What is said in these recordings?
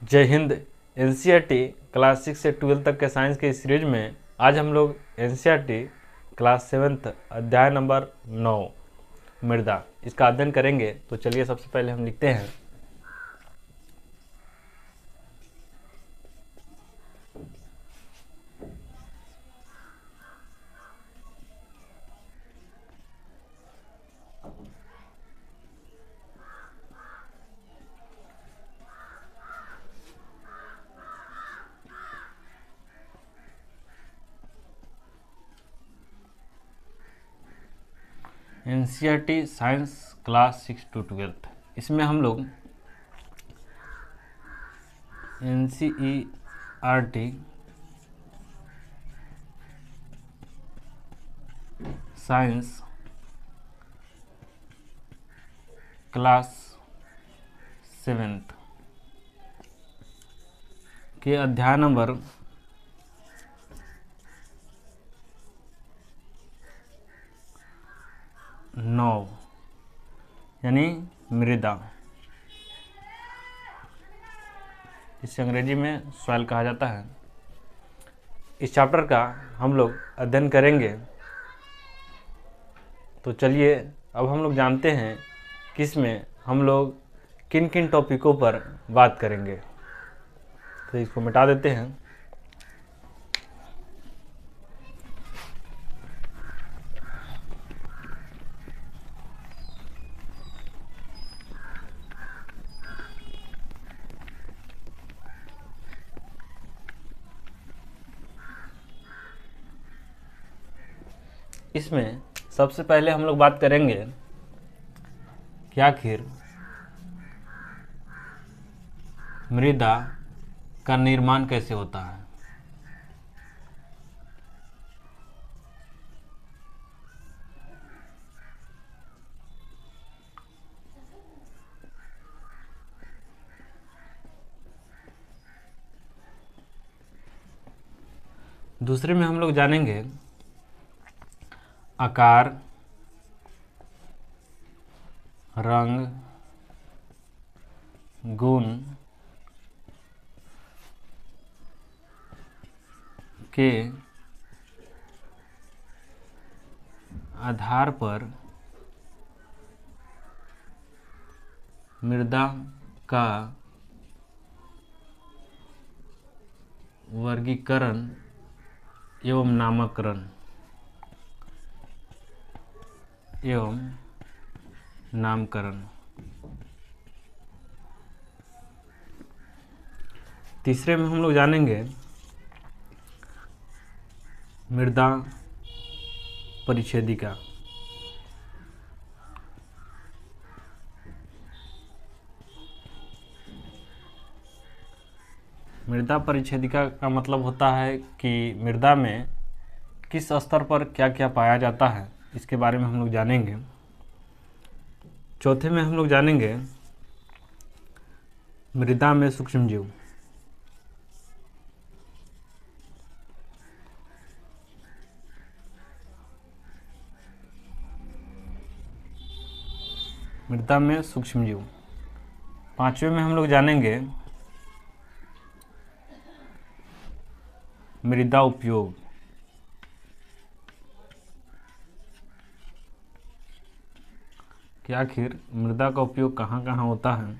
जय Hind. NCERT class 6 से 12 तक के साइंस के सीरीज में आज हम लोग एनसीईआरटी क्लास 7 अध्याय नंबर 9 मृदा इसका अध्ययन करेंगे। तो चलिए सबसे पहले हम लिखते हैं एनसीईआरटी साइंस क्लास 6 to 12। इसमें हम लोग एनसीईआरटी साइंस क्लास 7 के अध्याय नंबर 9 यानी मृदा, इसे अंग्रेजी में सॉइल कहा जाता है। इस चैप्टर का हम लोग अध्ययन करेंगे। तो चलिए अब हम लोग जानते हैं कि इसमें हम लोग किन किन टॉपिकों पर बात करेंगे। तो इसको मिटा देते हैं। इसमें सबसे पहले हम लोग बात करेंगे कि आखिर मृदा का निर्माण कैसे होता है। दूसरे में हम लोग जानेंगे आकार, रंग, गुण के आधार पर मृदा का वर्गीकरण एवं नामकरण। तीसरे में हम लोग जानेंगे मृदा परिच्छेदिका। मृदा परिच्छेदिका का मतलब होता है कि मृदा में किस स्तर पर क्या क्या पाया जाता है, इसके बारे में हम लोग जानेंगे। चौथे में हम लोग जानेंगे मृदा में सूक्ष्मजीव। मृदा में सूक्ष्मजीव। पांचवें में हम लोग जानेंगे मृदा उपयोग। कि आखिर मृदा का उपयोग कहाँ कहाँ होता है।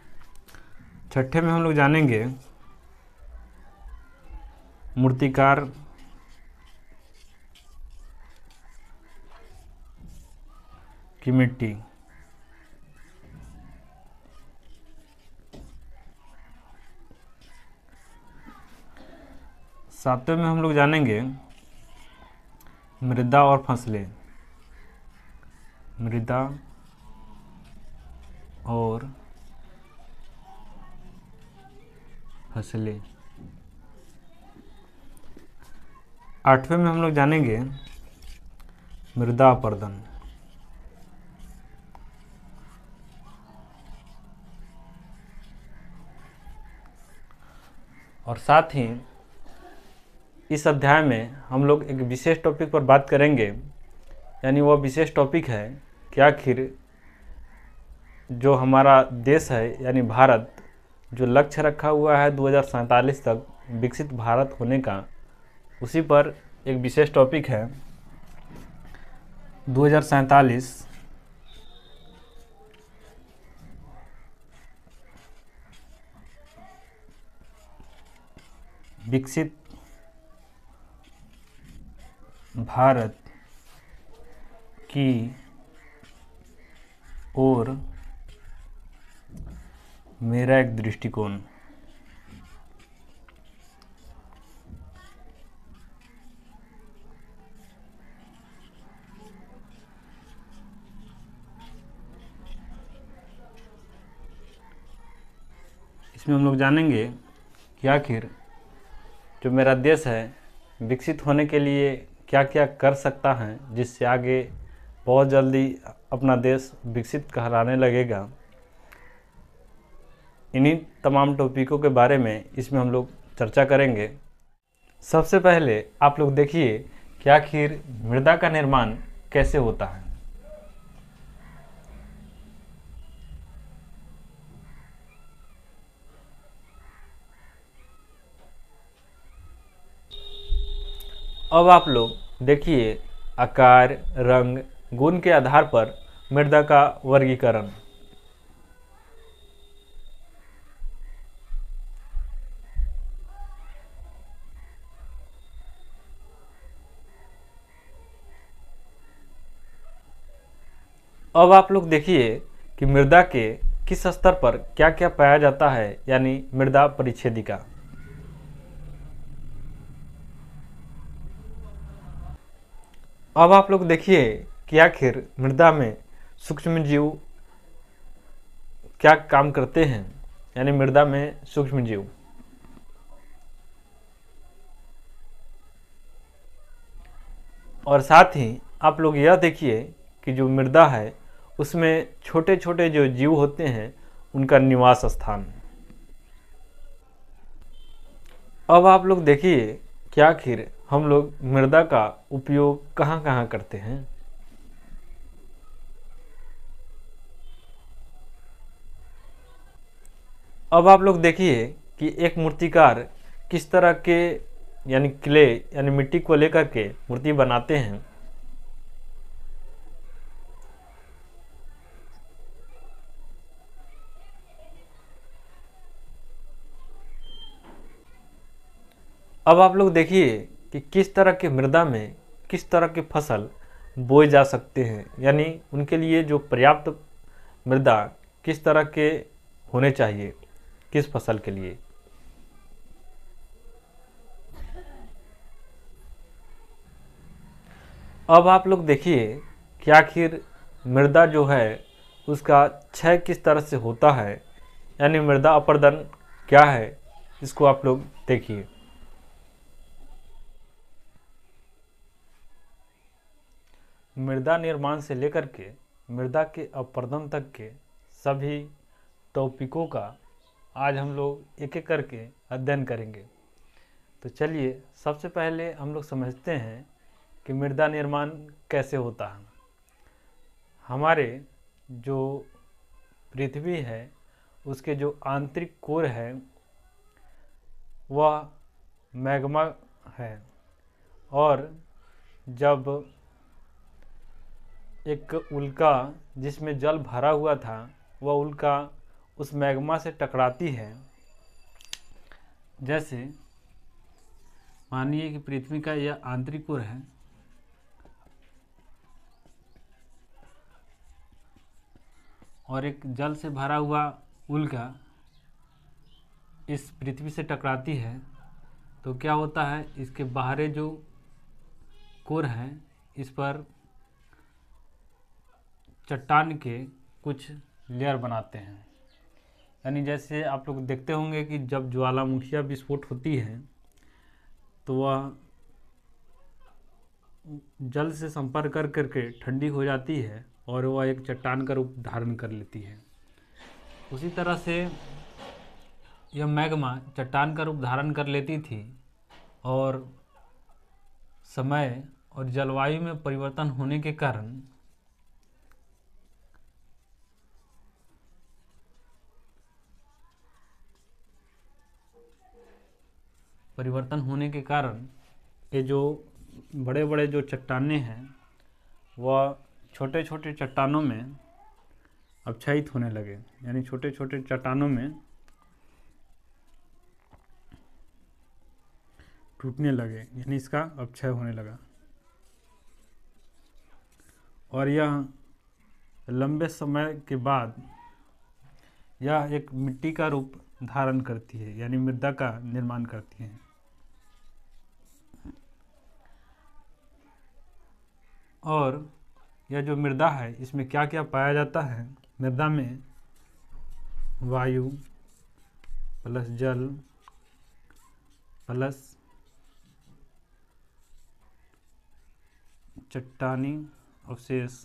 छठे में हम लोग जानेंगे मूर्तिकार की मिट्टी। सातवें में हम लोग जानेंगे मृदा और फसलें। मृदा और फसलें। आठवें में हम लोग जानेंगे मृदा अपर्दन। और साथ ही इस अध्याय में हम लोग एक विशेष टॉपिक पर बात करेंगे, यानी वह विशेष टॉपिक है कि आखिर जो हमारा देश है यानी भारत, जो लक्ष्य रखा हुआ है 2047 तक विकसित भारत होने का, उसी पर एक विशेष टॉपिक है 2047 विकसित भारत की ओर मेरा एक दृष्टिकोण। इसमें हम लोग जानेंगे कि आखिर जो मेरा देश है विकसित होने के लिए क्या क्या कर सकता है, जिससे आगे बहुत जल्दी अपना देश विकसित कहलाने लगेगा। इन्हीं तमाम टॉपिकों के बारे में इसमें हम लोग चर्चा करेंगे। सबसे पहले आप लोग देखिए कि आखिर मृदा का निर्माण कैसे होता है। अब आप लोग देखिए आकार, रंग, गुण के आधार पर मृदा का वर्गीकरण। अब आप लोग देखिए कि मृदा के किस स्तर पर क्या क्या पाया जाता है, यानी मृदा परिच्छेदिका। अब आप लोग देखिए कि आखिर मृदा में सूक्ष्म जीव क्या काम करते हैं, यानी मृदा में सूक्ष्म जीव। और साथ ही आप लोग यह देखिए कि जो मृदा है उसमें छोटे छोटे जो जीव होते हैं उनका निवास स्थान। अब आप लोग देखिए कि आखिर हम लोग मृदा का उपयोग कहाँ कहाँ करते हैं। अब आप लोग देखिए कि एक मूर्तिकार किस तरह के यानी क्ले यानी मिट्टी को लेकर के मूर्ति बनाते हैं। अब आप लोग देखिए कि किस तरह के मृदा में किस तरह के फसल बोए जा सकते हैं, यानी उनके लिए जो पर्याप्त मृदा किस तरह के होने चाहिए किस फसल के लिए। अब आप लोग देखिए कि आखिर मृदा जो है उसका क्षय किस तरह से होता है, यानी मृदा अपरदन क्या है, इसको आप लोग देखिए। मृदा निर्माण से लेकर के मृदा के अपरदन तक के सभी टॉपिकों का आज हम लोग एक एक करके अध्ययन करेंगे। तो चलिए सबसे पहले हम लोग समझते हैं कि मृदा निर्माण कैसे होता है। हमारे जो पृथ्वी है उसके जो आंतरिक कोर है वह मैग्मा है, और जब एक उल्का जिसमें जल भरा हुआ था वह उल्का उस मैग्मा से टकराती है। जैसे मानिए कि पृथ्वी का यह आंतरिक कोर है और एक जल से भरा हुआ उल्का इस पृथ्वी से टकराती है, तो क्या होता है, इसके बाहरी जो कोर है इस पर चट्टान के कुछ लेयर बनाते हैं। यानी जैसे आप लोग देखते होंगे कि जब ज्वालामुखियाँ विस्फोट होती है तो वह जल से संपर्क कर करके ठंडी हो जाती है और वह एक चट्टान का रूप धारण कर लेती है। उसी तरह से यह मैग्मा चट्टान का रूप धारण कर लेती थी और समय और जलवायु में परिवर्तन होने के कारण परिवर्तन होने के कारण ये जो बड़े बड़े जो चट्टानें हैं वह छोटे छोटे चट्टानों में अपक्षयित होने लगे, यानी छोटे छोटे चट्टानों में टूटने लगे, यानी इसका अपक्षय होने लगा। और यह लंबे समय के बाद यह एक मिट्टी का रूप धारण करती है, यानी मृदा का निर्माण करती है। और यह जो मृदा है इसमें क्या क्या पाया जाता है? मृदा में वायु प्लस जल प्लस चट्टानी अवशेष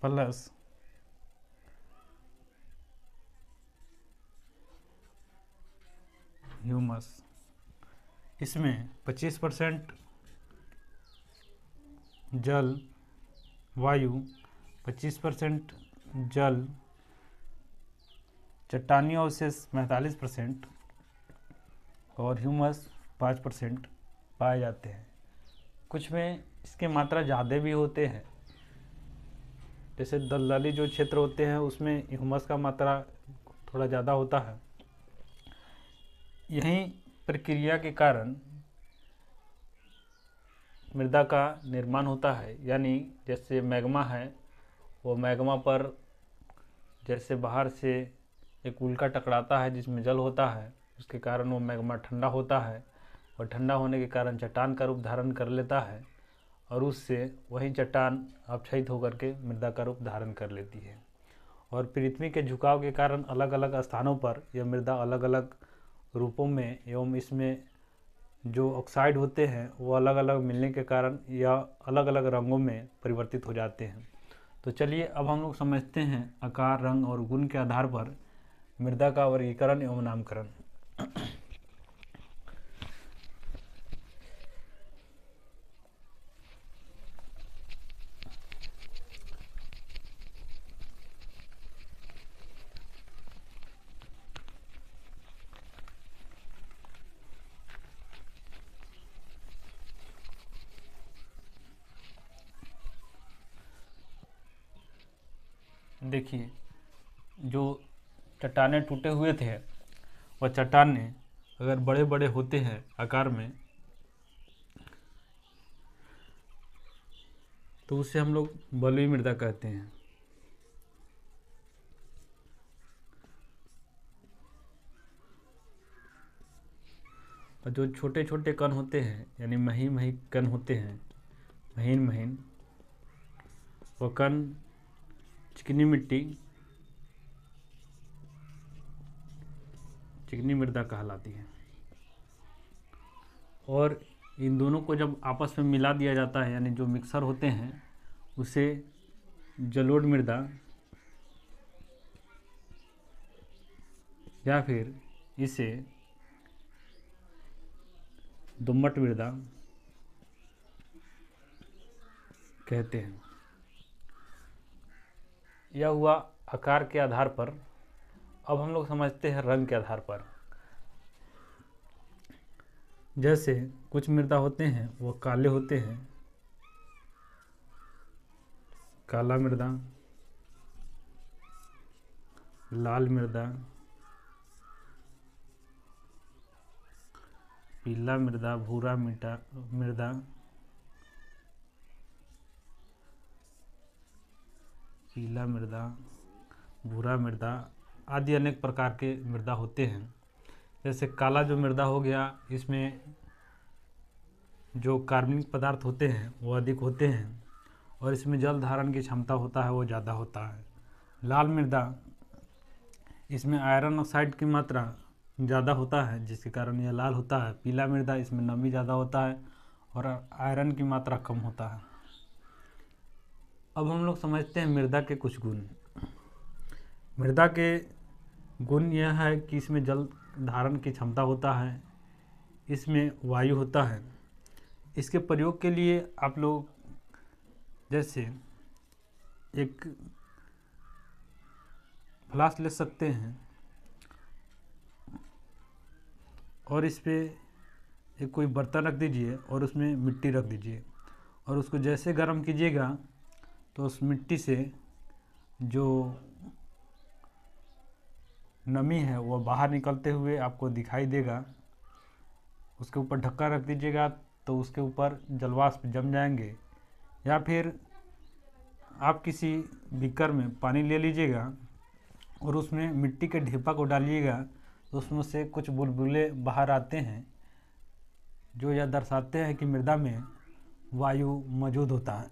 प्लस ह्यूमस, इसमें 25% जल वायु, 25% जल चट्टानी अवशेष 45% और ह्यूमस 5% पाए जाते हैं। कुछ में इसके मात्रा ज़्यादा भी होते हैं, जैसे दलदली जो क्षेत्र होते हैं उसमें ह्यूमस का मात्रा थोड़ा ज़्यादा होता है। यही प्रक्रिया के कारण मृदा का निर्माण होता है, यानी जैसे मैग्मा है, वो मैग्मा पर जैसे बाहर से एक उल्का टकराता है जिसमें जल होता है, उसके कारण वो मैग्मा ठंडा होता है और ठंडा होने के कारण चट्टान का रूप धारण कर लेता है और उससे वही चट्टान अपक्षयित होकर के मृदा का रूप धारण कर लेती है। और पृथ्वी के झुकाव के कारण अलग अलग स्थानों पर यह मृदा अलग अलग रूपों में एवं इसमें जो ऑक्साइड होते हैं वो अलग अलग मिलने के कारण या अलग अलग रंगों में परिवर्तित हो जाते हैं। तो चलिए अब हम लोग समझते हैं आकार, रंग और गुण के आधार पर मृदा का वर्गीकरण एवं नामकरण। देखिए, जो चट्टानें टूटे हुए थे वह चट्टानें अगर बड़े बड़े होते हैं आकार में तो उसे हम लोग बलुई मृदा कहते हैं। और जो छोटे छोटे कण होते हैं यानी महीन महीन कण होते हैं, महीन महीन, वो कण चिकनी मिट्टी, चिकनी मृदा कहलाती है। और इन दोनों को जब आपस में मिला दिया जाता है, यानी जो मिक्सर होते हैं, उसे जलोढ़ मृदा या फिर इसे दोमट मृदा कहते हैं। यह हुआ आकार के आधार पर। अब हम लोग समझते हैं रंग के आधार पर। जैसे कुछ मृदा होते हैं वो काले होते हैं, काला मृदा, लाल मृदा, पीला मृदा, भूरा मृदा, पीला मृदा, भूरा मृदा आदि अनेक प्रकार के मृदा होते हैं। जैसे काला जो मृदा हो गया, इसमें जो कार्बनिक पदार्थ होते हैं वो अधिक होते हैं और इसमें जल धारण की क्षमता होता है वो ज़्यादा होता है। लाल मृदा, इसमें आयरन ऑक्साइड की मात्रा ज़्यादा होता है जिसके कारण यह लाल होता है। पीला मृदा, इसमें नमी ज़्यादा होता है और आयरन की मात्रा कम होता है। अब हम लोग समझते हैं मृदा के कुछ गुण। मृदा के गुण यह है कि इसमें जल धारण की क्षमता होता है, इसमें वायु होता है। इसके प्रयोग के लिए आप लोग जैसे एक फ्लास्क ले सकते हैं और इस पे एक कोई बर्तन रख दीजिए और उसमें मिट्टी रख दीजिए और उसको जैसे गर्म कीजिएगा तो उस मिट्टी से जो नमी है वो बाहर निकलते हुए आपको दिखाई देगा। उसके ऊपर ढक्कन रख दीजिएगा तो उसके ऊपर जलवाष्प जम जाएंगे। या फिर आप किसी बीकर में पानी ले लीजिएगा और उसमें मिट्टी के ढेपा को डालिएगा तो उसमें से कुछ बुलबुले बाहर आते हैं, जो यह दर्शाते हैं कि मृदा में वायु मौजूद होता है।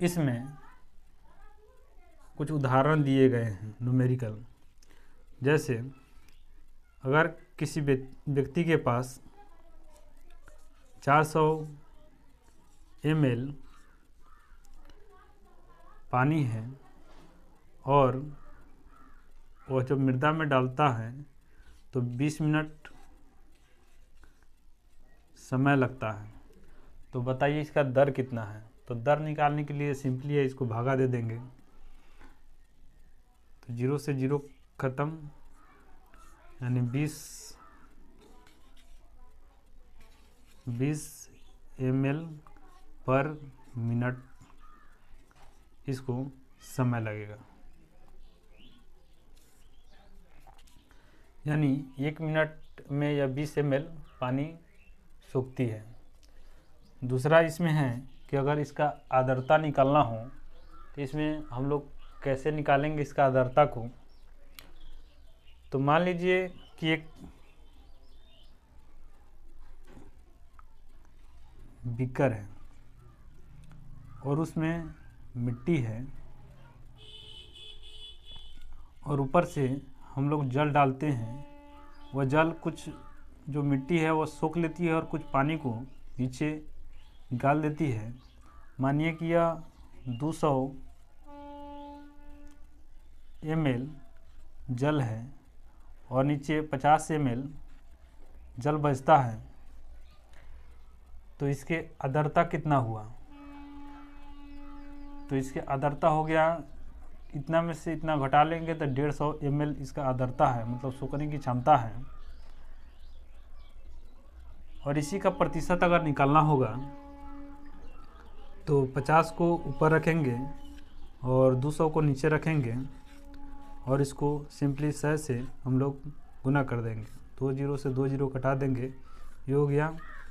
इसमें कुछ उदाहरण दिए गए हैं न्यूमेरिकल। जैसे अगर किसी व्यक्ति के पास 400 ml पानी है और वह जब मृदा में डालता है तो 20 मिनट समय लगता है, तो बताइए इसका दर कितना है। तो दर निकालने के लिए सिंपली है, इसको भागा दे देंगे तो 0 से 0 ख़त्म, यानी 20 ml पर मिनट इसको समय लगेगा। यानी 1 मिनट में यह 20 ml पानी सूखती है। दूसरा इसमें है कि अगर इसका आर्द्रता निकालना हो तो इसमें हम लोग कैसे निकालेंगे इसका आर्द्रता को। तो मान लीजिए कि एक बीकर है और उसमें मिट्टी है और ऊपर से हम लोग जल डालते हैं। वह जल कुछ जो मिट्टी है वो सोख लेती है और कुछ पानी को नीचे निकाल देती है। मानिए कि यह 200 ml जल है और नीचे 50 ml जल बचता है, तो इसके आर्द्रता कितना हुआ। तो इसके आर्द्रता हो गया, इतना में से इतना घटा लेंगे तो 150 ml इसका आर्द्रता है, मतलब सोखने की क्षमता है। और इसी का प्रतिशत अगर निकालना होगा तो 50 को ऊपर रखेंगे और 200 को नीचे रखेंगे और इसको सिंपली 100 से हम लोग गुना कर देंगे। 2 0 से 2 0 कटा देंगे, ये हो गया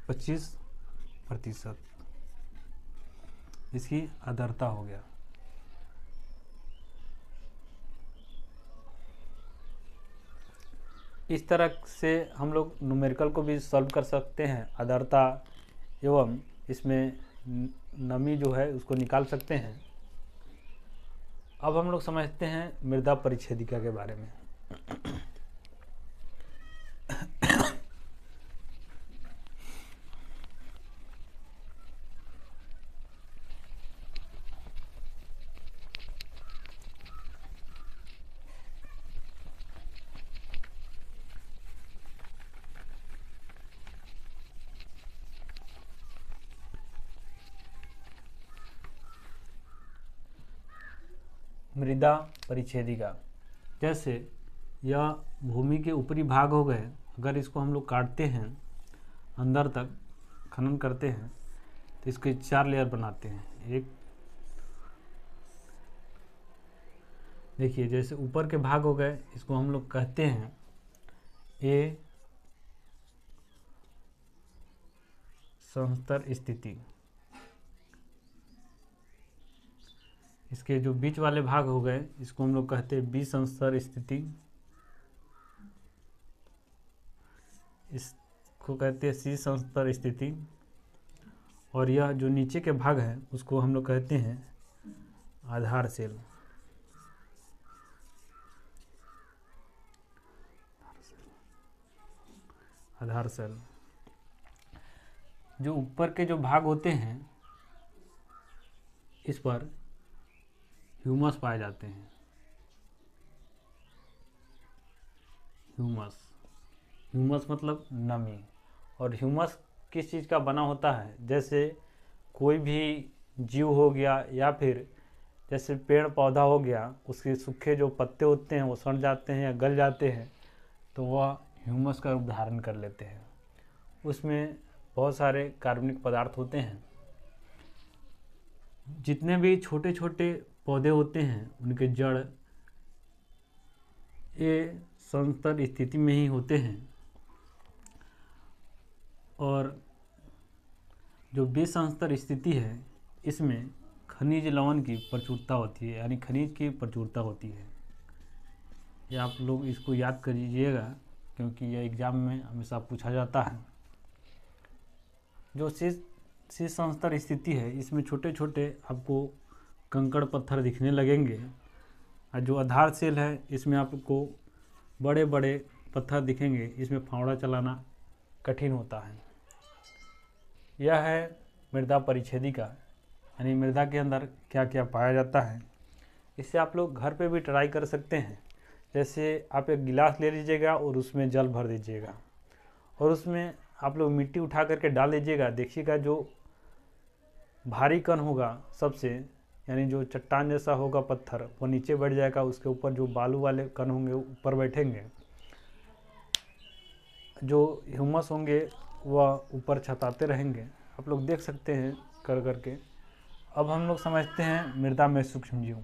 25%। इसकी आर्द्रता हो गया। इस तरह से हम लोग न्यूमेरिकल को भी सॉल्व कर सकते हैं। आर्द्रता एवं इसमें नमी जो है उसको निकाल सकते हैं। अब हम लोग समझते हैं मृदा परिच्छेदिका के बारे में। मृदा परिच्छेदिका, जैसे यह भूमि के ऊपरी भाग हो गए, अगर इसको हम लोग काटते हैं, अंदर तक खनन करते हैं तो इसके 4 लेयर बनाते हैं। एक देखिए, जैसे ऊपर के भाग हो गए, इसको हम लोग कहते हैं ए संस्तर स्थिति। इसके जो बीच वाले भाग हो गए इसको हम लोग कहते हैं बी संस्तर स्थिति। इसको कहते हैं सी संस्तर स्थिति। और यह जो नीचे के भाग है उसको हम लोग कहते हैं आधार सेल। आधार सेल। जो ऊपर के जो भाग होते हैं इस पर ह्यूमस पाए जाते हैं। ह्यूमस मतलब नमी। और ह्यूमस किस चीज़ का बना होता है, जैसे कोई भी जीव हो गया या फिर जैसे पेड़ पौधा हो गया, उसके सूखे जो पत्ते होते हैं वो सड़ जाते हैं या गल जाते हैं तो वह ह्यूमस का रूप धारण कर लेते हैं। उसमें बहुत सारे कार्बनिक पदार्थ होते हैं। जितने भी छोटे छोटे पौधे होते हैं उनके जड़ ये संतर स्थिति में ही होते हैं, और जो विसंस्तर स्थिति है इसमें खनिज लवण की प्रचुरता होती है, यानी खनिज की प्रचुरता होती है। ये आप लोग इसको याद कर लीजिएगा क्योंकि यह एग्ज़ाम में हमेशा पूछा जाता है। जो संस्तर स्थिति है इसमें छोटे छोटे आपको कंकड़ पत्थर दिखने लगेंगे, और जो आधार सेल है इसमें आपको बड़े बड़े पत्थर दिखेंगे। इसमें फावड़ा चलाना कठिन होता है। यह है मृदा परिच्छेदिका, यानी मृदा के अंदर क्या क्या पाया जाता है। इससे आप लोग घर पे भी ट्राई कर सकते हैं। जैसे आप एक गिलास ले लीजिएगा और उसमें जल भर दीजिएगा और उसमें आप लोग मिट्टी उठा करके डाल दीजिएगा। देखिएगा जो भारी कण होगा सबसे, यानी जो चट्टान जैसा होगा पत्थर, वो नीचे बैठ जाएगा। उसके ऊपर जो बालू वाले कण होंगे ऊपर बैठेंगे। जो ह्यूमस होंगे वह ऊपर छताते रहेंगे। आप लोग देख सकते हैं कर करके। अब हम लोग समझते हैं मृदा में सूक्ष्म जीव।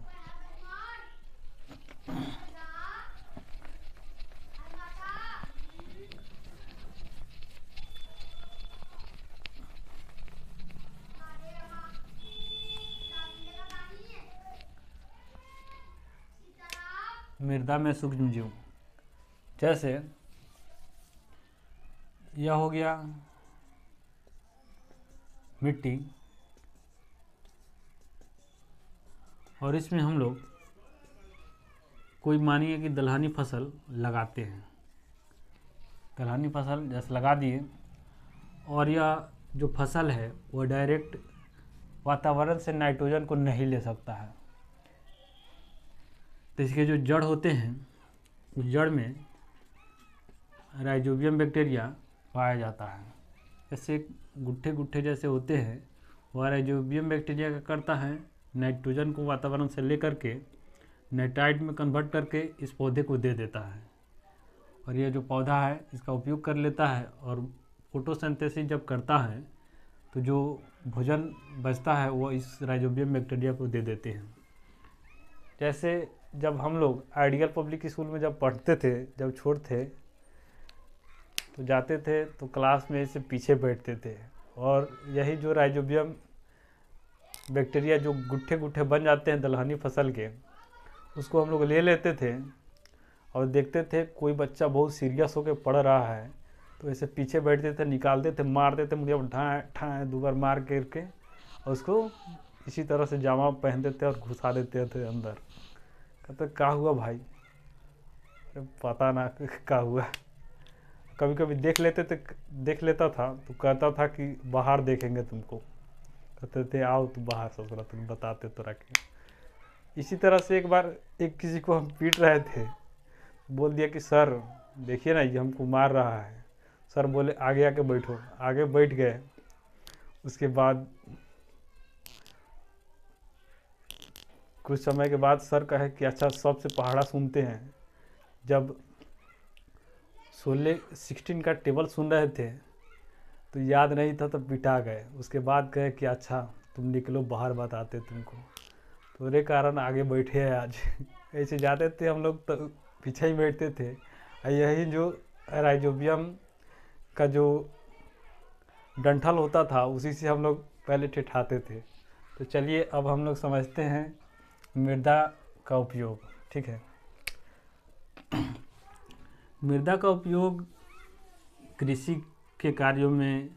मृदा में सूक्ष्म जीव जैसे यह हो गया मिट्टी, और इसमें हम लोग कोई मानिए कि दलहनी फसल लगाते हैं। दलहनी फसल जैसे लगा दिए और यह जो फसल है वो डायरेक्ट वातावरण से नाइट्रोजन को नहीं ले सकता है। तो इसके जो जड़ होते हैं उस जड़ में राइजोबियम बैक्टीरिया पाया जाता है। जैसे गुट्ठे गुट्ठे जैसे होते हैं, वह राइजोबियम बैक्टीरिया क्या करता है, नाइट्रोजन को वातावरण से लेकर के नाइट्राइट में कन्वर्ट करके इस पौधे को दे देता है, और ये जो पौधा है इसका उपयोग कर लेता है। और फोटोसिंथेसिस जब करता है तो जो भोजन बचता है वो इस राइजोबियम बैक्टीरिया को दे देते हैं। जैसे जब हम लोग आइडियल पब्लिक स्कूल में जब पढ़ते थे, जब छोटे थे तो जाते थे तो क्लास में इससे पीछे बैठते थे, और यही जो राइजोबियम बैक्टीरिया जो गुट्ठे गुट्ठे बन जाते हैं दलहनी फसल के, उसको हम लोग ले लेते थे और देखते थे कोई बच्चा बहुत सीरियस होकर पढ़ रहा है तो ऐसे पीछे बैठते थे, निकालते थे, मारते थे, मुझे ठाए ठाए 2 बार मार करके और उसको इसी तरह से जामा पहन देते और घुसा देते थे अंदर। कहते क्या हुआ भाई? अरे पता ना क्या हुआ। कभी कभी देख लेता था तो कहता था कि बाहर देखेंगे तुमको। कहते थे आओ तू बाहर ससुरा, तुम बताते तो रखे। इसी तरह से एक बार किसी को हम पीट रहे थे, बोल दिया कि सर देखिए ना ये हमको मार रहा है। सर बोले आगे आके बैठो। आगे बैठ गए। उसके बाद कुछ समय के बाद सर कहे कि अच्छा सबसे पहाड़ा सुनते हैं। जब 16 का टेबल सुन रहे थे तो याद नहीं था तो पिटा गए। उसके बाद कहे कि अच्छा तुम निकलो बाहर, बताते तुमको। तो उन्हें कारण आगे बैठे हैं आज। ऐसे जाते थे हम लोग तो पीछे ही बैठते थे। यही जो राइजोबियम का जो डंठल होता था उसी से हम लोग पहले ठिठाते थे। तो चलिए अब हम लोग समझते हैं मृदा का उपयोग। ठीक है, मृदा का उपयोग कृषि के कार्यों में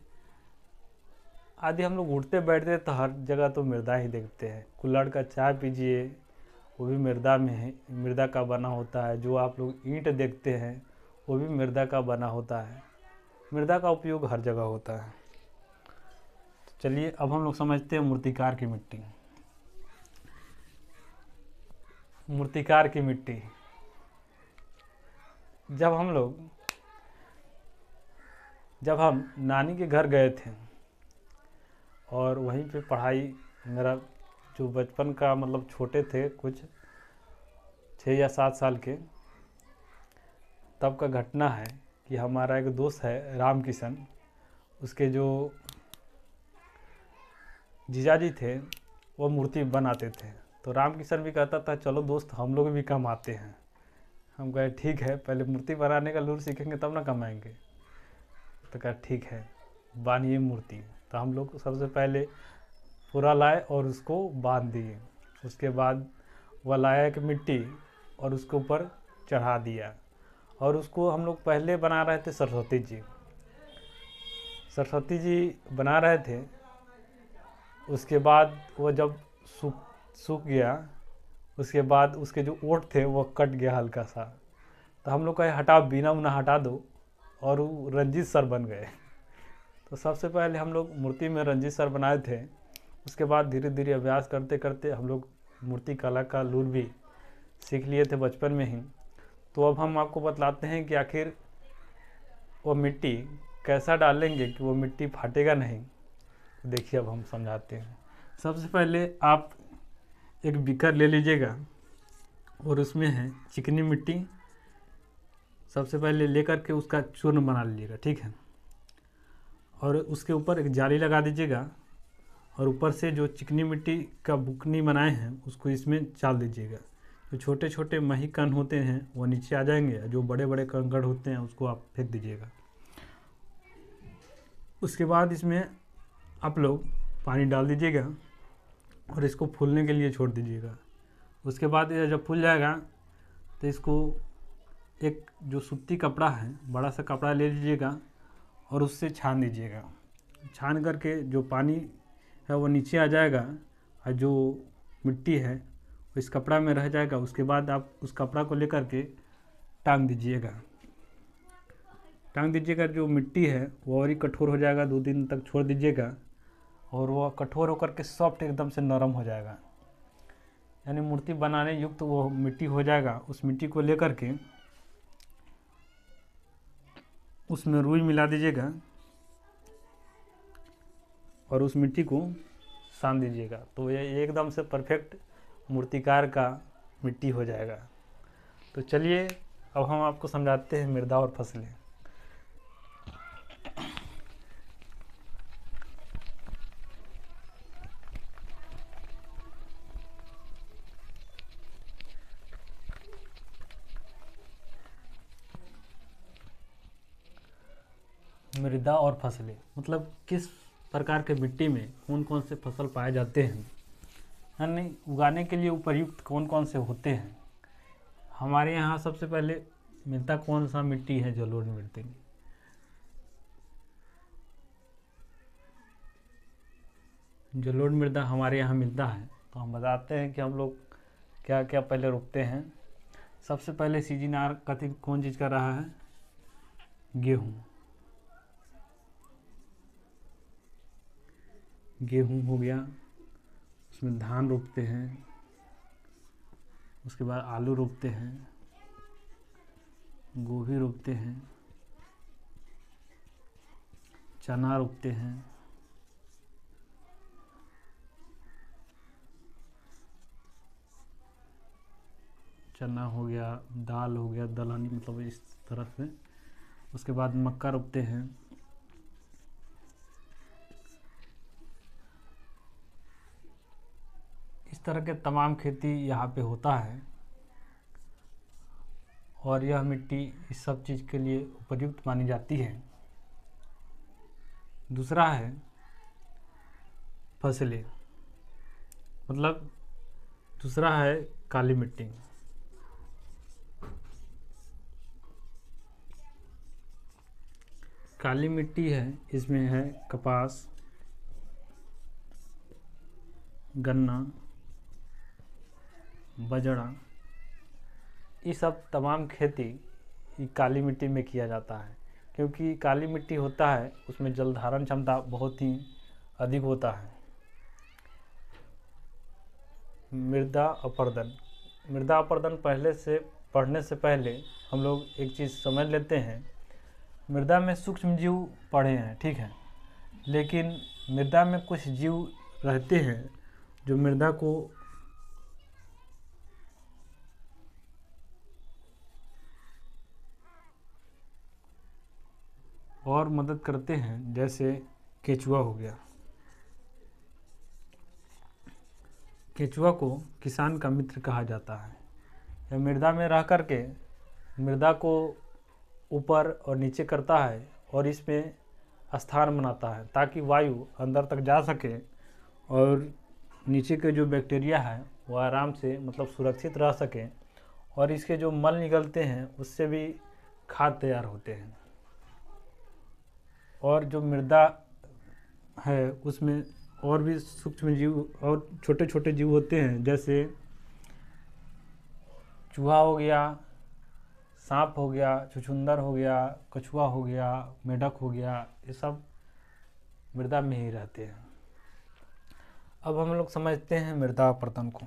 आदि हम लोग उठते बैठते तो हर जगह तो मृदा ही देखते हैं। कुल्हड़ का चाय पीजिए वो भी मृदा में है, मृदा का बना होता है। जो आप लोग ईंट देखते हैं वो भी मृदा का बना होता है। मृदा का उपयोग हर जगह होता है। तो चलिए अब हम लोग समझते हैं मूर्तिकार की मिट्टी। मूर्तिकार की मिट्टी, जब हम नानी के घर गए थे और वहीं पे पढ़ाई, मेरा जो बचपन का मतलब छोटे थे कुछ 6 या 7 साल के, तब का घटना है कि हमारा एक दोस्त है राम किशन, उसके जो जीजाजी थे वो मूर्ति बनाते थे। तो राम किशन भी कहता था चलो दोस्त हम लोग भी कमाते हैं। हम कहे ठीक है, पहले मूर्ति बनाने का लूर सीखेंगे तब ना कमाएंगे। तो कहा ठीक है बांधिए मूर्ति। तो हम लोग सबसे पहले पूरा लाए और उसको बांध दिए। उसके बाद वह लाया एक मिट्टी और उसके ऊपर चढ़ा दिया। और उसको हम लोग पहले बना रहे थे सरस्वती जी। सरस्वती जी बना रहे थे। उसके बाद वो जब सूख गया, उसके बाद उसके जो ओट थे वो कट गया हल्का सा। तो हम लोग कहे हटा, बीना उना हटा दो, और वो रंजीत सर बन गए। तो सबसे पहले हम लोग मूर्ति में रंजीत सर बनाए थे। उसके बाद धीरे धीरे अभ्यास करते करते हम लोग मूर्ति कला का लूर भी सीख लिए थे बचपन में ही। तो अब हम आपको बतलाते हैं कि आखिर वो मिट्टी कैसा डालेंगे कि वो मिट्टी फाटेगा नहीं। तो देखिए अब हम समझाते हैं। सबसे पहले आप एक बीकर ले लीजिएगा और उसमें है चिकनी मिट्टी। सबसे पहले लेकर के उसका चूर्ण बना लीजिएगा, ठीक है। और उसके ऊपर एक जाली लगा दीजिएगा और ऊपर से जो चिकनी मिट्टी का बुकनी बनाए हैं उसको इसमें डाल दीजिएगा। जो छोटे छोटे मही कण होते हैं वो नीचे आ जाएंगे, जो बड़े बड़े कंकड़ होते हैं उसको आप फेंक दीजिएगा। उसके बाद इसमें आप लोग पानी डाल दीजिएगा और इसको फूलने के लिए छोड़ दीजिएगा। उसके बाद ये जब फूल जाएगा तो इसको एक जो सूती कपड़ा है, बड़ा सा कपड़ा ले लीजिएगा और उससे छान दीजिएगा। छान करके जो पानी है वो नीचे आ जाएगा और जो मिट्टी है वो इस कपड़ा में रह जाएगा। उसके बाद आप उस कपड़ा को लेकर के टांग दीजिएगा। टांग दीजिएगा, जो मिट्टी है वो और ही कठोर हो जाएगा। 2 दिन तक छोड़ दीजिएगा और वह कठोर होकर के सॉफ्ट एकदम से नरम हो जाएगा, यानी मूर्ति बनाने युक्त तो वो मिट्टी हो जाएगा। उस मिट्टी को लेकर के उसमें रुई मिला दीजिएगा और उस मिट्टी को सान दीजिएगा। तो ये एकदम से परफेक्ट मूर्तिकार का मिट्टी हो जाएगा। तो चलिए अब हम आपको समझाते हैं मृदा और फसलें। मृदा और फसलें मतलब किस प्रकार के मिट्टी में कौन कौन से फसल पाए जाते हैं, यानी उगाने के लिए उपयुक्त कौन कौन से होते हैं। हमारे यहाँ सबसे पहले मिलता कौन सा मिट्टी है, जलोढ़ मिट्टी। जलोढ़ मृदा हमारे यहाँ मिलता है। तो हम बताते हैं कि हम लोग क्या क्या पहले रोपते हैं। सबसे पहले सीजन आर कथी कौन चीज़ का रहा है, गेहूँ। गेहूँ हो गया, उसमें धान रोपते हैं। उसके बाद आलू रोपते हैं, गोभी रोपते हैं, चना रोपते हैं, चना हो गया, दाल हो गया, दलहनी मतलब इस तरह से। उसके बाद मक्का रोपते हैं। इस तरह के तमाम खेती यहाँ पे होता है और यह मिट्टी इस सब चीज़ के लिए उपयुक्त मानी जाती है। दूसरा है फसलें, मतलब दूसरा है काली मिट्टी। काली मिट्टी है, इसमें है कपास, गन्ना, बजड़ा, ये सब तमाम खेती काली मिट्टी में किया जाता है। क्योंकि काली मिट्टी होता है उसमें जल धारण क्षमता बहुत ही अधिक होता है। मृदा अपरदन। मृदा अपरदन पढ़ने से पहले हम लोग एक चीज़ समझ लेते हैं। मृदा में सूक्ष्म जीव पढ़े हैं, ठीक है, लेकिन मृदा में कुछ जीव रहते हैं जो मृदा को और मदद करते हैं, जैसे केचुआ हो गया। केचुआ को किसान का मित्र कहा जाता है। यह मृदा में रह करके मृदा को ऊपर और नीचे करता है और इसमें स्थान बनाता है ताकि वायु अंदर तक जा सके और नीचे के जो बैक्टीरिया है वो आराम से मतलब सुरक्षित रह सके और इसके जो मल निकलते हैं उससे भी खाद तैयार होते हैं। और जो मृदा है उसमें और भी सूक्ष्म जीव और छोटे छोटे जीव होते हैं, जैसे चूहा हो गया, सांप हो गया, छुछुंदर हो गया, कछुआ हो गया, मेढक हो गया, ये सब मृदा में ही रहते हैं। अब हम लोग समझते हैं मृदा अपरदन को।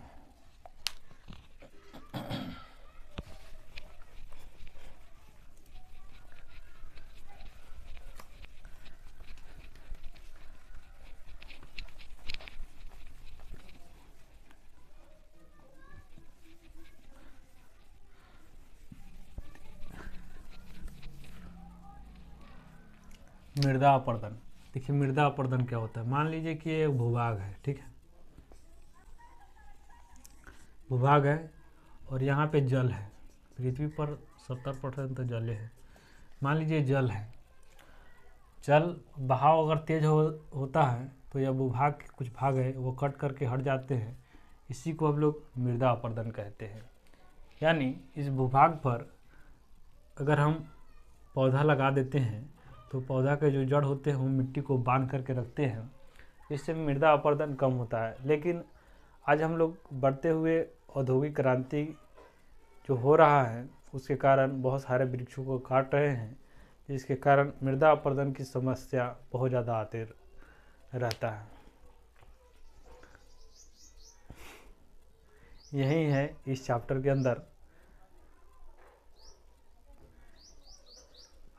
मृदा अपरदन, देखिए मृदा अपरदन क्या होता है। मान लीजिए कि ये भूभाग है, ठीक है, भूभाग है और यहाँ पे जल है। पृथ्वी पर 70% तो जल है। मान लीजिए जल है, जल बहाव अगर तेज होता है तो यह भूभाग के कुछ भाग है वो कट करके हट जाते हैं। इसी को हम लोग मृदा अपरदन कहते हैं। यानी इस भूभाग पर अगर हम पौधा लगा देते हैं तो पौधा के जो जड़ होते हैं वो मिट्टी को बांध करके रखते हैं, इससे मृदा अपरदन कम होता है। लेकिन आज हम लोग बढ़ते हुए औद्योगिक क्रांति जो हो रहा है उसके कारण बहुत सारे वृक्षों को काट रहे हैं, जिसके कारण मृदा अपरदन की समस्या बहुत ज़्यादा आते रहता है। यही है इस चैप्टर के अंदर।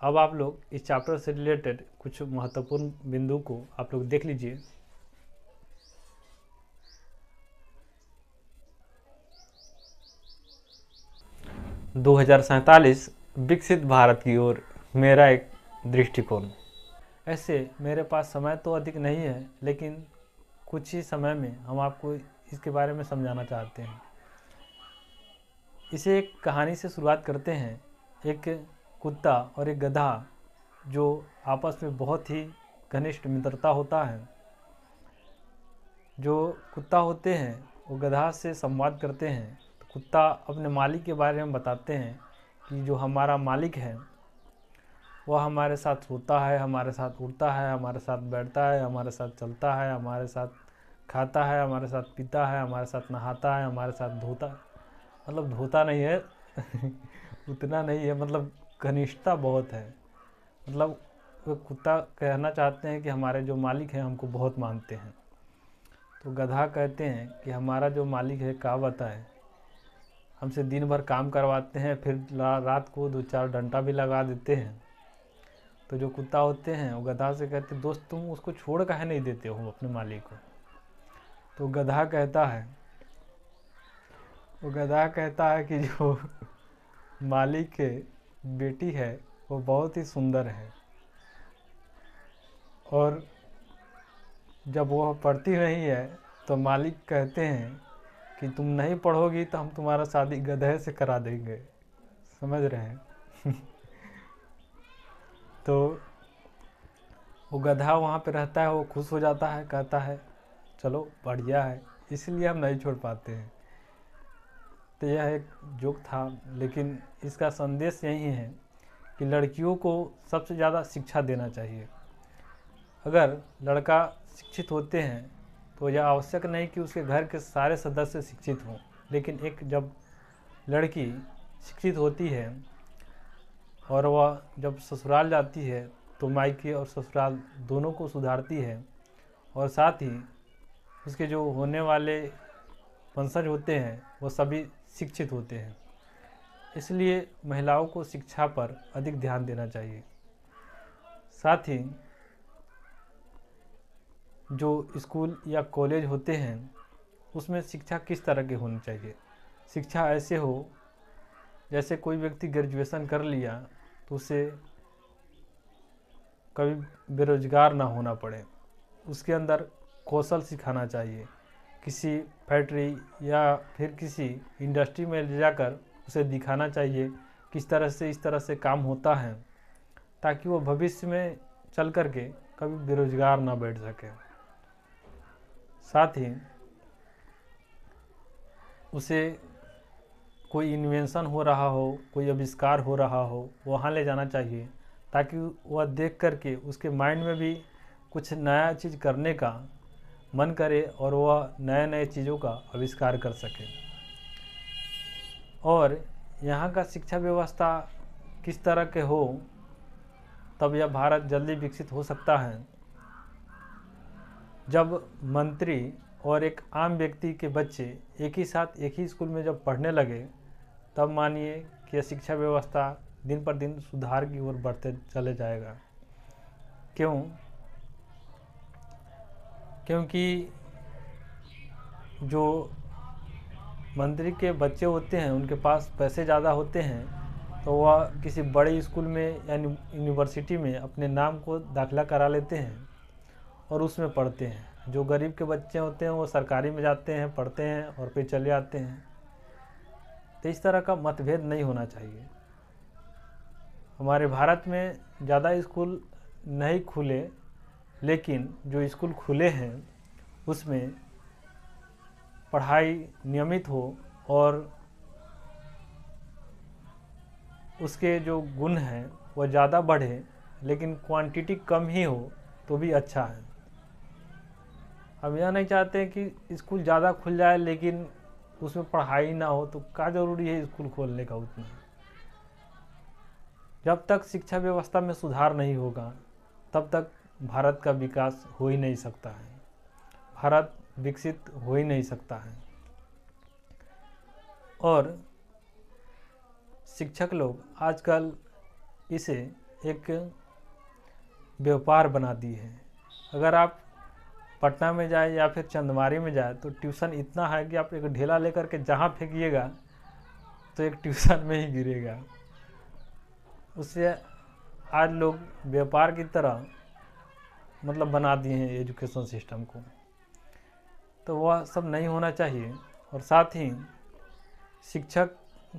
अब आप लोग इस चैप्टर से रिलेटेड कुछ महत्वपूर्ण बिंदु को आप लोग देख लीजिए। दो 2047 विकसित भारत की ओर मेरा एक दृष्टिकोण। ऐसे मेरे पास समय तो अधिक नहीं है, लेकिन कुछ ही समय में हम आपको इसके बारे में समझाना चाहते हैं। इसे एक कहानी से शुरुआत करते हैं। एक कुत्ता और एक गधा जो आपस में बहुत ही घनिष्ठ मित्रता होता है। जो कुत्ता होते हैं वो गधा से संवाद करते हैं, तो कुत्ता अपने मालिक के बारे में बताते हैं कि जो हमारा मालिक है वह हमारे साथ सोता है, हमारे साथ उड़ता है, हमारे साथ बैठता है, हमारे साथ चलता है, हमारे साथ खाता है, हमारे साथ पीता है, हमारे साथ नहाता है, हमारे साथ धोता, मतलब धोता नहीं है उतना नहीं है, मतलब घनिष्ठता बहुत है। मतलब वो कुत्ता कहना चाहते हैं कि हमारे जो मालिक हैं हमको बहुत मानते हैं। तो गधा कहते हैं कि हमारा जो मालिक है क्या बताए, हमसे दिन भर काम करवाते हैं, फिर रात को 2-4 डंडा भी लगा देते हैं। तो जो कुत्ता होते हैं वो गधा से कहते, दोस्त तुम उसको छोड़ काहे नहीं देते हो अपने मालिक को। तो गधा कहता है कि जो मालिक के बेटी है वो बहुत ही सुंदर है, और जब वह पढ़ती नहीं है तो मालिक कहते हैं कि तुम नहीं पढ़ोगी तो हम तुम्हारा शादी गधे से करा देंगे। समझ रहे हैं तो वो गधा वहाँ पे रहता है, वो खुश हो जाता है, कहता है चलो बढ़िया है, इसलिए हम नहीं छोड़ पाते हैं। तो यह एक जोक था, लेकिन इसका संदेश यही है कि लड़कियों को सबसे ज़्यादा शिक्षा देना चाहिए। अगर लड़का शिक्षित होते हैं तो यह आवश्यक नहीं कि उसके घर के सारे सदस्य शिक्षित हों, लेकिन एक जब लड़की शिक्षित होती है और वह जब ससुराल जाती है तो मायके और ससुराल दोनों को सुधारती है, और साथ ही उसके जो होने वाले वंशज होते हैं वो सभी शिक्षित होते हैं। इसलिए महिलाओं को शिक्षा पर अधिक ध्यान देना चाहिए। साथ ही जो स्कूल या कॉलेज होते हैं उसमें शिक्षा किस तरह की होनी चाहिए। शिक्षा ऐसे हो जैसे कोई व्यक्ति ग्रेजुएशन कर लिया तो उसे कभी बेरोजगार ना होना पड़े। उसके अंदर कौशल सिखाना चाहिए, किसी फैक्ट्री या फिर किसी इंडस्ट्री में ले जाकर उसे दिखाना चाहिए किस तरह से इस तरह से काम होता है, ताकि वो भविष्य में चल कर के कभी बेरोजगार ना बैठ सके। साथ ही उसे कोई इन्वेंशन हो रहा हो, कोई आविष्कार हो रहा हो, वहाँ ले जाना चाहिए, ताकि वह देख कर के उसके माइंड में भी कुछ नया चीज़ करने का मन करे और वह नए नए चीज़ों का आविष्कार कर सके। और यहाँ का शिक्षा व्यवस्था किस तरह के हो, तब यह भारत जल्दी विकसित हो सकता है जब मंत्री और एक आम व्यक्ति के बच्चे एक ही साथ एक ही स्कूल में जब पढ़ने लगे, तब मानिए कि यह शिक्षा व्यवस्था दिन पर दिन सुधार की ओर बढ़ते चले जाएगा। क्योंकि जो मंत्री के बच्चे होते हैं उनके पास पैसे ज़्यादा होते हैं, तो वह किसी बड़े स्कूल में या यूनिवर्सिटी में अपने नाम को दाखिला करा लेते हैं और उसमें पढ़ते हैं। जो गरीब के बच्चे होते हैं वो सरकारी में जाते हैं, पढ़ते हैं और फिर चले आते हैं। तो इस तरह का मतभेद नहीं होना चाहिए। हमारे भारत में ज़्यादा स्कूल नहीं खुले, लेकिन जो स्कूल खुले हैं उसमें पढ़ाई नियमित हो और उसके जो गुण हैं वह ज़्यादा बढ़े, लेकिन क्वांटिटी कम ही हो तो भी अच्छा है। हम यह नहीं चाहते कि स्कूल ज़्यादा खुल जाए लेकिन उसमें पढ़ाई ना हो, तो क्या ज़रूरी है स्कूल खोलने का उतना। जब तक शिक्षा व्यवस्था में सुधार नहीं होगा तब तक भारत का विकास हो ही नहीं सकता है, भारत विकसित हो ही नहीं सकता है। और शिक्षक लोग आजकल इसे एक व्यापार बना दी है। अगर आप पटना में जाए या फिर चंदमारी में जाए तो ट्यूशन इतना है कि आप एक ढेला लेकर के जहाँ फेंकिएगा तो एक ट्यूशन में ही गिरेगा। उससे आज लोग व्यापार की तरह मतलब बना दिए हैं एजुकेशन सिस्टम को, तो वह सब नहीं होना चाहिए। और साथ ही शिक्षक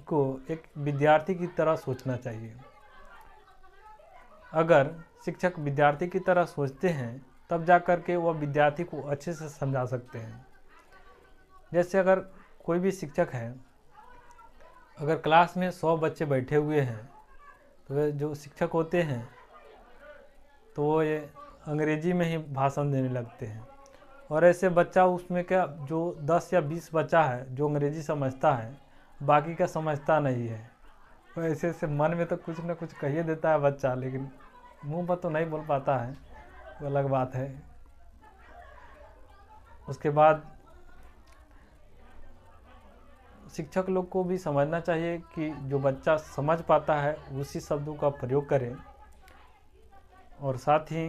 को एक विद्यार्थी की तरह सोचना चाहिए। अगर शिक्षक विद्यार्थी की तरह सोचते हैं तब जा कर के वह विद्यार्थी को अच्छे से समझा सकते हैं। जैसे अगर कोई भी शिक्षक है, अगर क्लास में 100 बच्चे बैठे हुए हैं तो वे जो शिक्षक होते हैं तो वो ये अंग्रेजी में ही भाषण देने लगते हैं, और ऐसे बच्चा उसमें क्या जो 10 या 20 बच्चा है जो अंग्रेजी समझता है, बाकी का समझता नहीं है। तो ऐसे ऐसे मन में तो कुछ ना कुछ कहिए देता है बच्चा, लेकिन मुंह पर तो नहीं बोल पाता है, वो अलग बात है। उसके बाद शिक्षक लोग को भी समझना चाहिए कि जो बच्चा समझ पाता है उसी शब्दों का प्रयोग करें। और साथ ही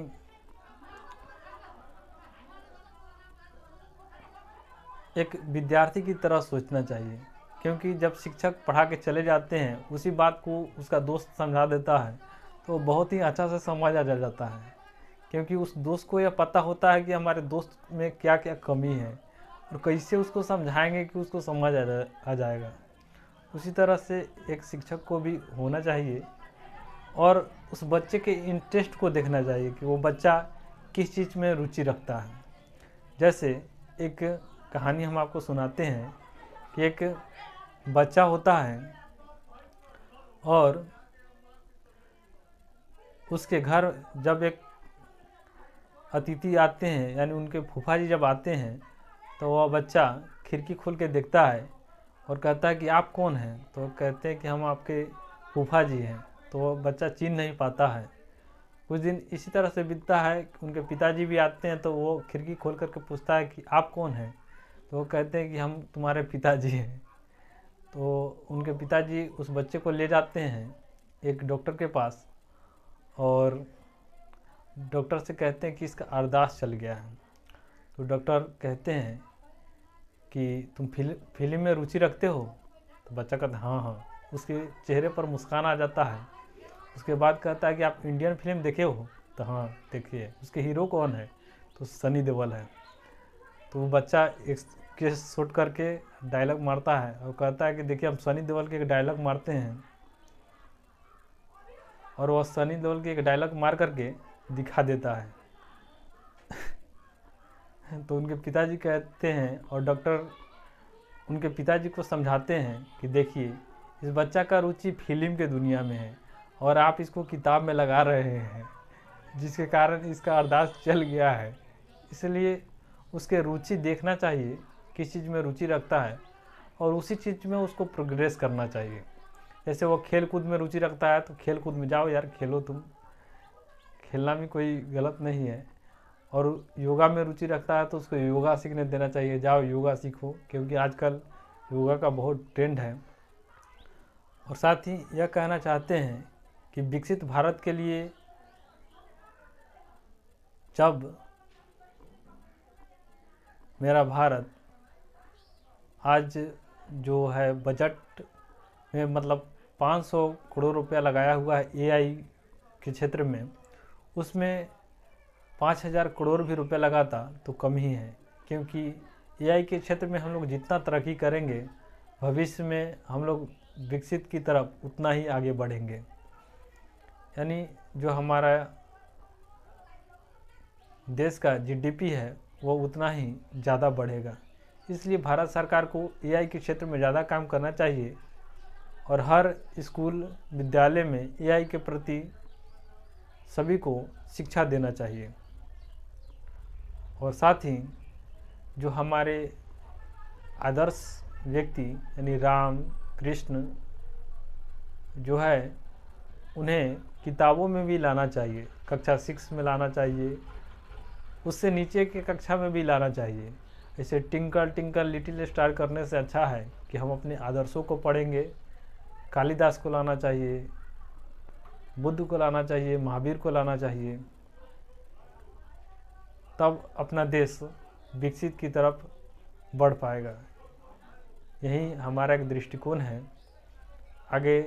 एक विद्यार्थी की तरह सोचना चाहिए, क्योंकि जब शिक्षक पढ़ा के चले जाते हैं उसी बात को उसका दोस्त समझा देता है तो बहुत ही अच्छा से समझ आ जाता है, क्योंकि उस दोस्त को यह पता होता है कि हमारे दोस्त में क्या क्या कमी है और कैसे उसको समझाएंगे कि उसको समझ आ जाएगा। उसी तरह से एक शिक्षक को भी होना चाहिए और उस बच्चे के इंटरेस्ट को देखना चाहिए कि वो बच्चा किस चीज़ में रुचि रखता है। जैसे एक कहानी हम आपको सुनाते हैं कि एक बच्चा होता है और उसके घर जब एक अतिथि आते हैं, यानी उनके फूफा जी जब आते हैं, तो वह बच्चा खिड़की खोल के देखता है और कहता है कि आप कौन हैं। तो वो कहते हैं कि हम आपके फूफा जी हैं। तो वह बच्चा चिन्ह नहीं पाता है। कुछ दिन इसी तरह से बीतता है, उनके पिताजी भी आते हैं तो वो खिड़की खोल करके पूछता है कि आप कौन हैं। तो वो कहते हैं कि हम तुम्हारे पिताजी हैं। तो उनके पिताजी उस बच्चे को ले जाते हैं एक डॉक्टर के पास और डॉक्टर से कहते हैं कि इसका अरदास चल गया है। तो डॉक्टर कहते हैं कि तुम फिल्म में रुचि रखते हो। तो बच्चा कहता है हाँ हाँ। उसके चेहरे पर मुस्कान आ जाता है। उसके बाद कहता है कि आप इंडियन फिल्म देखे हो। तो हाँ देखिए उसके हीरो कौन है, तो सनी देओल है। तो वो बच्चा एक केस शूट करके डायलॉग मारता है और कहता है कि देखिए हम सनी देओल के एक डायलॉग मारते हैं, और वह सनी देओल के एक डायलॉग मार करके दिखा देता है। तो उनके पिताजी कहते हैं और डॉक्टर उनके पिताजी को समझाते हैं कि देखिए इस बच्चा का रुचि फिल्म के दुनिया में है और आप इसको किताब में लगा रहे हैं, जिसके कारण इसका अरदास चल गया है। इसलिए उसके रुचि देखना चाहिए, किस चीज़ में रुचि रखता है और उसी चीज़ में उसको प्रोग्रेस करना चाहिए। जैसे वो खेल कूद में रुचि रखता है तो खेल कूद में जाओ यार, खेलो, तुम खेलना भी कोई गलत नहीं है। और योगा में रुचि रखता है तो उसको योगा सीखने देना चाहिए, जाओ योगा सीखो, क्योंकि आजकल योगा का बहुत ट्रेंड है। और साथ ही यह कहना चाहते हैं कि विकसित भारत के लिए जब मेरा भारत आज जो है बजट में मतलब 500 करोड़ रुपया लगाया हुआ है एआई के क्षेत्र में, उसमें 5000 करोड़ भी रुपया लगाता तो कम ही है, क्योंकि एआई के क्षेत्र में हम लोग जितना तरक्की करेंगे भविष्य में हम लोग विकसित की तरफ उतना ही आगे बढ़ेंगे। यानी जो हमारा देश का जीडीपी है वो उतना ही ज़्यादा बढ़ेगा। इसलिए भारत सरकार को एआई के क्षेत्र में ज़्यादा काम करना चाहिए और हर स्कूल विद्यालय में एआई के प्रति सभी को शिक्षा देना चाहिए। और साथ ही जो हमारे आदर्श व्यक्ति यानी राम कृष्ण जो है उन्हें किताबों में भी लाना चाहिए, कक्षा 6 में लाना चाहिए, उससे नीचे के कक्षा में भी लाना चाहिए। ऐसे टिंकल टिंकल लिटिल स्टार करने से अच्छा है कि हम अपने आदर्शों को पढ़ेंगे। कालिदास को लाना चाहिए, बुद्ध को लाना चाहिए, महावीर को लाना चाहिए, तब अपना देश विकसित की तरफ बढ़ पाएगा। यही हमारा एक दृष्टिकोण है। आगे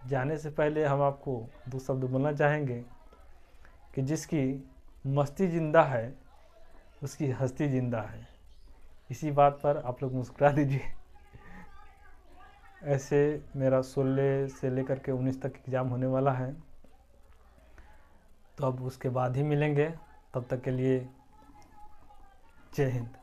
जाने से पहले हम आपको 2 शब्द बोलना चाहेंगे कि जिसकी मस्ती जिंदा है उसकी हस्ती जिंदा है। इसी बात पर आप लोग मुस्कुरा दीजिए। ऐसे मेरा 16 से लेकर के 19 तक एग्ज़ाम होने वाला है, तो अब उसके बाद ही मिलेंगे। तब तक के लिए जय हिंद।